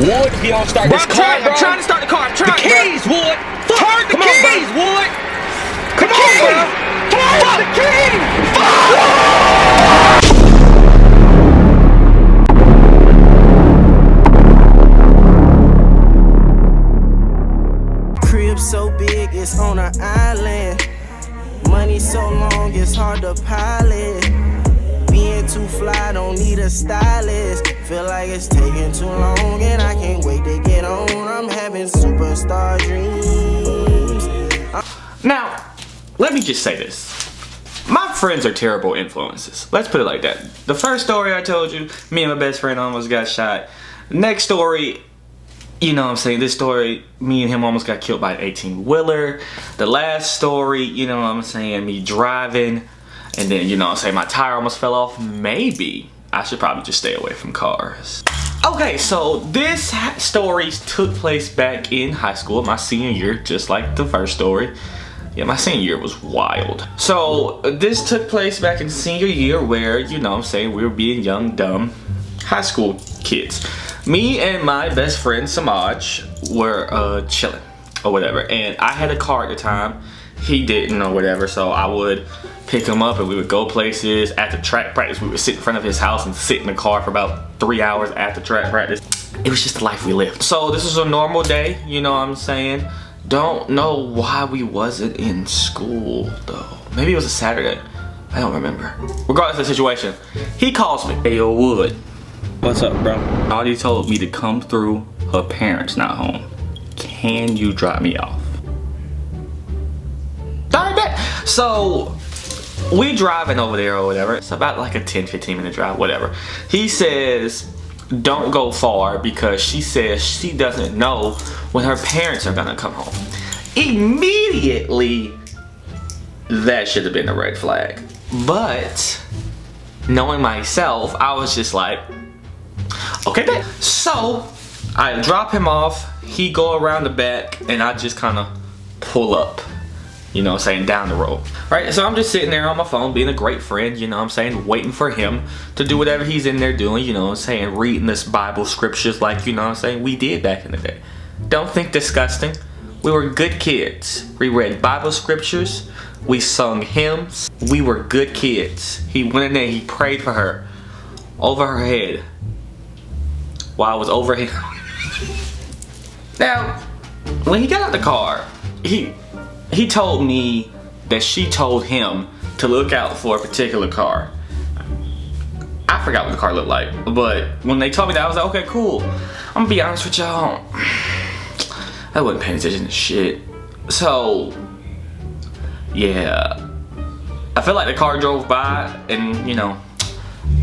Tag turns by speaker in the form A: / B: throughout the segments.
A: Wood, if you don't start this car, bro.
B: I'm trying to start the car.
A: The keys, Wood.
B: Turn the keys,
A: Wood.
B: Come on, bro.
A: Turn the keys.
C: Crib so big, it's on an island. Money so long, it's hard to pilot. Being too fly, don't need a stylist. Feel like it's taking too long, and I can't wait to get on. I'm having superstar dreams.
B: Now, let me just say this. My friends are terrible influences. Let's put it like that. The first story I told you, me and my best friend almost got shot. Next story, you know what I'm saying, this story, me and him almost got killed by an 18-wheeler. The last story, you know what I'm saying, me driving, and then, you know what I'm saying, my tire almost fell off. Maybe I should probably just stay away from cars. Okay, so this story took place back in high school, my senior year, just like the first story. Yeah, my senior year was wild. So this took place back in senior year where, you know what I'm saying, we were being young, dumb high school kids. Me and my best friend Semaj were chilling or whatever, and I had a car at the time. He didn't or whatever, so I would pick him up and we would go places. After track practice, we would sit in front of his house and sit in the car for about 3 hours after track practice. It was just the life we lived. So this was a normal day, you know what I'm saying. Don't know why we wasn't in school though. Maybe it was a Saturday. I don't remember. Regardless of the situation, he calls me. Hey, yo, Wood.
A: What's up, bro?
B: Audie told me to come through. Her parents not home. Can you drop me off? Alright, bet. So we driving over there or whatever. It's about like a 10-15 minute drive, whatever. He says don't go far because she says she doesn't know when her parents are gonna come home. Immediately, that should have been a red flag. But knowing myself, I was just like, okay, bet. So I drop him off. He go around the back, and I just kind of pull up. You know what I'm saying, down the road. Right, so I'm just sitting there on my phone being a great friend, you know what I'm saying, waiting for him to do whatever he's in there doing, you know what I'm saying, reading this Bible scriptures like, you know what I'm saying, we did back in the day. Don't think disgusting. We were good kids. We read Bible scriptures. We sung hymns. We were good kids. He went in there, he prayed for her. Over her head. While I was over him. Now, when he got out the car, he told me that she told him to look out for a particular car. I forgot what the car looked like, but when they told me that, I was like, okay, cool. I'm gonna be honest with y'all, I wasn't paying attention to shit. So, yeah. I feel like the car drove by and, you know,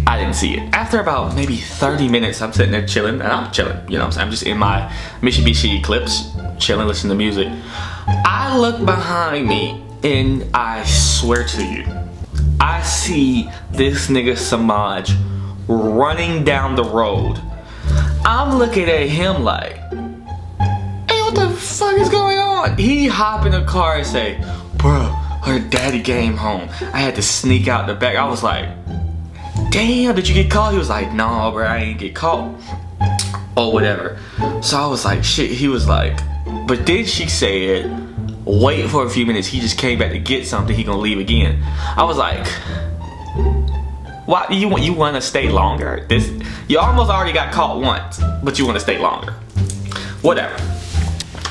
B: I didn't see it. After about maybe 30 minutes, I'm sitting there chilling, and I'm chilling, you know what I'm saying? I'm just in my Mitsubishi Eclipse, chilling, listening to music. I look behind me, and I swear to you, I see this nigga Semaj running down the road. I'm looking at him like, hey, what the fuck is going on? He hop in the car and say, bro, her daddy came home. I had to sneak out the back. I was like, damn, did you get caught? He was like, nah, bro, I ain't get caught. Or whatever. So I was like, shit. He was like, but then she said, wait for a few minutes. He just came back to get something. He gonna leave again. I was like, why you want to stay longer? You almost already got caught once, but you want to stay longer. Whatever.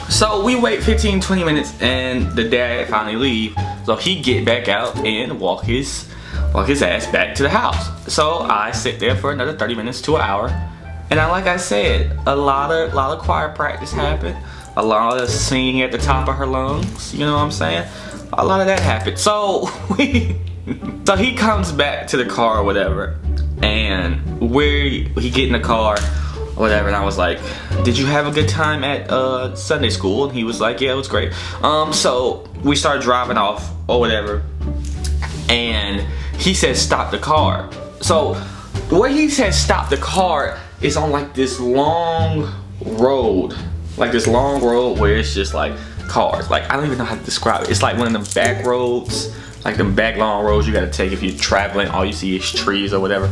B: So we wait 15-20 minutes, and the dad finally leave. So he get back out and walk his ass back to the house. So I sit there for another 30 minutes to an hour, and like I said, a lot of choir practice happened. A lot of singing at the top of her lungs, you know what I'm saying? A lot of that happened. So so he comes back to the car or whatever, and he get in the car or whatever, and I was like, did you have a good time at Sunday school? And he was like, yeah, it was great. So we started driving off or whatever, and he said stop the car. So where he said stop the car is on like this long road. Like this long road where it's just like cars. Like, I don't even know how to describe it. It's like one of them back roads, like them back long roads you gotta take if you're traveling. All you see is trees or whatever.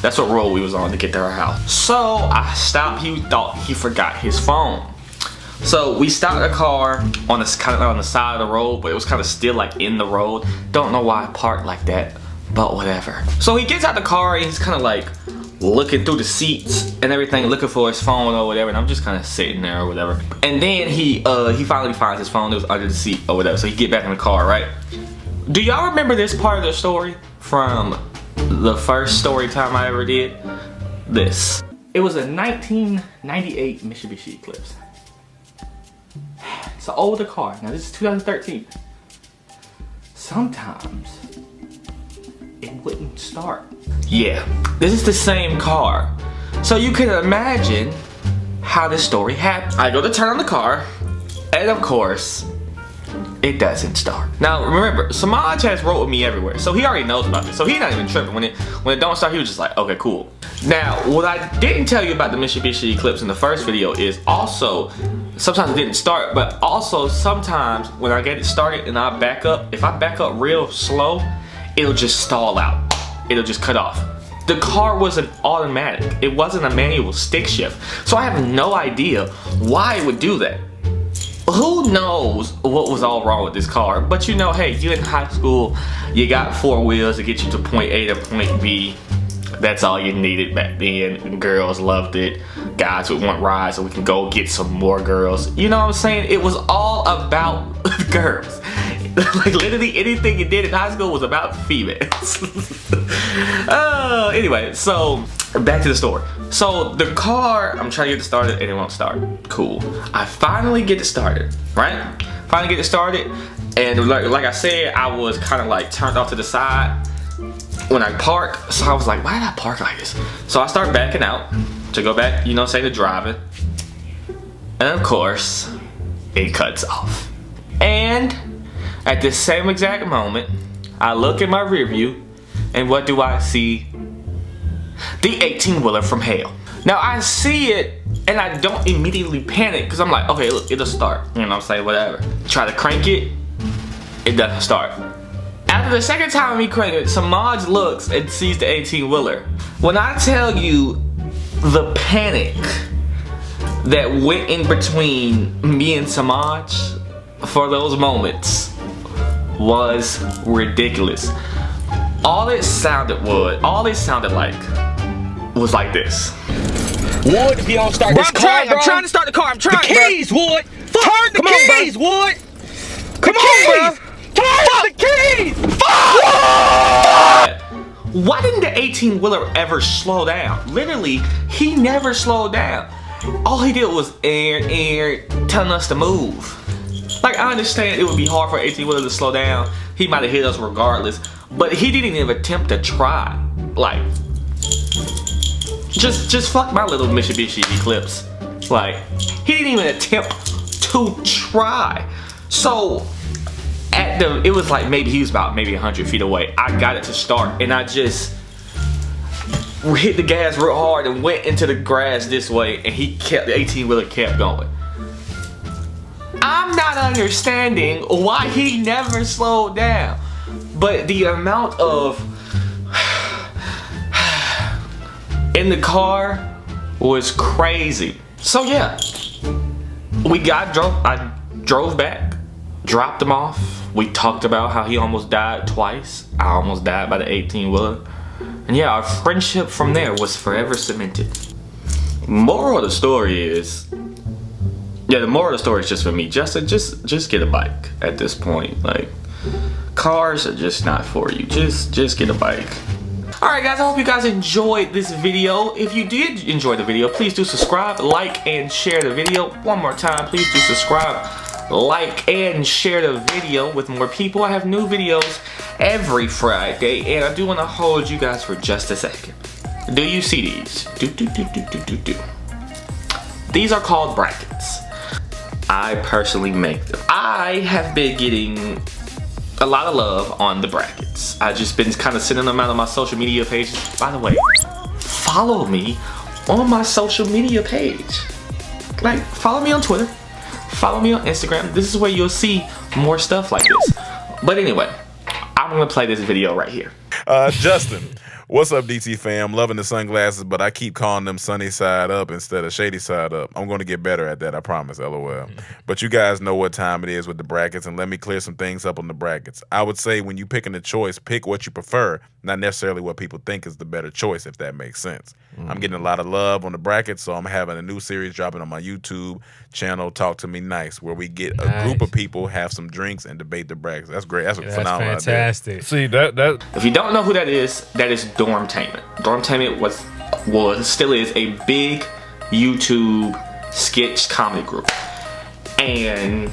B: That's what road we was on to get to her house. So I stopped. He thought he forgot his phone. So we stopped the car on the kind of on the side of the road, but it was kind of still like in the road. Don't know why I parked like that, but whatever. So he gets out the car and he's kind of like looking through the seats and everything, looking for his phone or whatever. And I'm just kind of sitting there or whatever. And then he finally finds his phone. It was under the seat or whatever. So he get back in the car, right? Do y'all remember this part of the story from the first story time I ever did? This. It was a 1998 Mitsubishi Eclipse. It's an older car. Now this is 2013. Sometimes it wouldn't start. Yeah, this is the same car. So you can imagine how this story happened. I go to turn on the car, and of course, it doesn't start. Now remember, Semaj has rode with me everywhere, so he already knows about this. So he's not even tripping. When it don't start, he was just like, okay, cool. Now, what I didn't tell you about the Mitsubishi Eclipse in the first video is also, sometimes it didn't start, but also sometimes when I get it started and I back up, if I back up real slow, it'll just stall out. It'll just cut off. The car was an automatic. It wasn't a manual stick shift. So I have no idea why it would do that. Who knows what was all wrong with this car? But you know, hey, you in high school, you got 4 wheels to get you to point A to point B. That's all you needed back then. Girls loved it. Guys would want rides so we can go get some more girls. You know what I'm saying? It was all about girls. Like literally anything you did in high school was about females. Anyway, so back to the story. So the car, I'm trying to get it started and it won't start. Cool. I finally get it started, right? Finally get it started. And like I said, I was kind of like turned off to the side when I parked. So I was like, why did I park like this? So I start backing out to go back, you know, say to driving. And of course, it cuts off. And at the same exact moment, I look in my rear view, and what do I see? The 18-wheeler from hell. Now I see it, and I don't immediately panic, because I'm like, okay, look, it'll start. You know what I'm saying, whatever. Try to crank it, it doesn't start. After the second time we crank it, Semaj looks and sees the 18-wheeler. When I tell you the panic that went in between me and Semaj for those moments was ridiculous. All it sounded like was like this.
A: Wood, if you don't start this car, bro. I'm trying to start the car. I'm trying. The keys, Wood. Turn the keys, Wood. Come on, bro. Turn the keys.
B: Why didn't the 18-wheeler ever slow down? Literally, he never slowed down. All he did was telling us to move. Like, I understand it would be hard for an 18-wheeler to slow down. He might have hit us regardless. But he didn't even attempt to try. Like, just fuck my little Mitsubishi Eclipse. Like, he didn't even attempt to try. So, it was like he was about 100 feet away. I got it to start, and I just hit the gas real hard and went into the grass this way, and the 18-wheeler kept going. I'm not understanding why he never slowed down, but the amount of in the car was crazy. So yeah, I drove back, dropped him off. We talked about how he almost died twice. I almost died by the 18-wheeler. And yeah, our friendship from there was forever cemented. Moral of the story is, yeah, the moral of the story is just for me. Just get a bike at this point. Like, cars are just not for you. Just get a bike. Alright guys, I hope you guys enjoyed this video. If you did enjoy the video, please do subscribe, like, and share the video. One more time, please do subscribe, like, and share the video with more people. I have new videos every Friday, and I do want to hold you guys for just a second. Do you see these? These are called brackets. I personally make them. I have been getting a lot of love on the brackets. I've just been kind of sending them out on my social media pages. By the way, follow me on my social media page. Like, follow me on Twitter, follow me on Instagram. This is where you'll see more stuff like this. But anyway, I'm gonna play this video right here.
D: Justin, What's up, DT fam? Loving the sunglasses, but I keep calling them sunny side up instead of shady side up. I'm going to get better at that, I promise, LOL. But you guys know what time it is with the brackets, and let me clear some things up on the brackets. I would say when you picking a choice, pick what you prefer, not necessarily what people think is the better choice, if that makes sense. I'm getting a lot of love on the brackets, so I'm having a new series dropping on my YouTube channel, Talk to Me Nice, where we get a group of people, have some drinks, and debate the brackets. That's great. That's a phenomenal idea.
E: Fantastic.
F: See that
B: If you don't know who that is Dormtainment. Dormtainment was still is a big YouTube sketch comedy group, and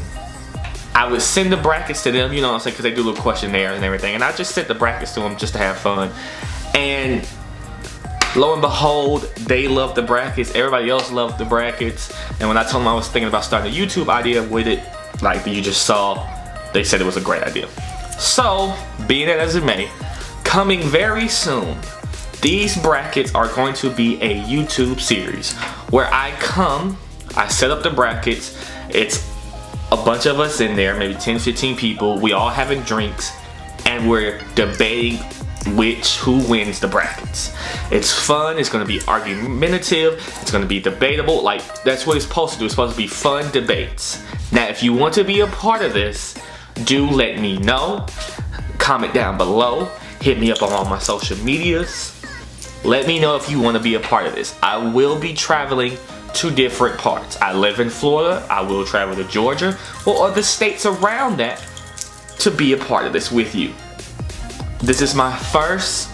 B: I would send the brackets to them, you know what I'm saying, because they do little questionnaires and everything, and I just sent the brackets to them just to have fun, and lo and behold, they loved the brackets, everybody else loved the brackets, and when I told them I was thinking about starting a YouTube idea with it, like you just saw, they said it was a great idea. So, being it as it may, coming very soon, these brackets are going to be a YouTube series where I set up the brackets, it's a bunch of us in there, maybe 10, 15 people, we all having drinks, and we're debating who wins the brackets. It's fun, it's gonna be argumentative, it's gonna be debatable, like that's what it's supposed to do. It's supposed to be fun debates. Now if you want to be a part of this, do let me know. Comment down below, hit me up on all my social medias. Let me know if you want to be a part of this. I will be traveling to different parts. I live in Florida, I will travel to Georgia or other states around that to be a part of this with you. This is my first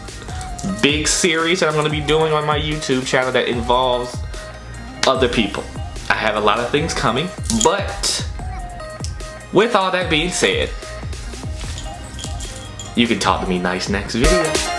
B: big series that I'm going to be doing on my YouTube channel that involves other people. I have a lot of things coming, but with all that being said, you can talk to me nice next video.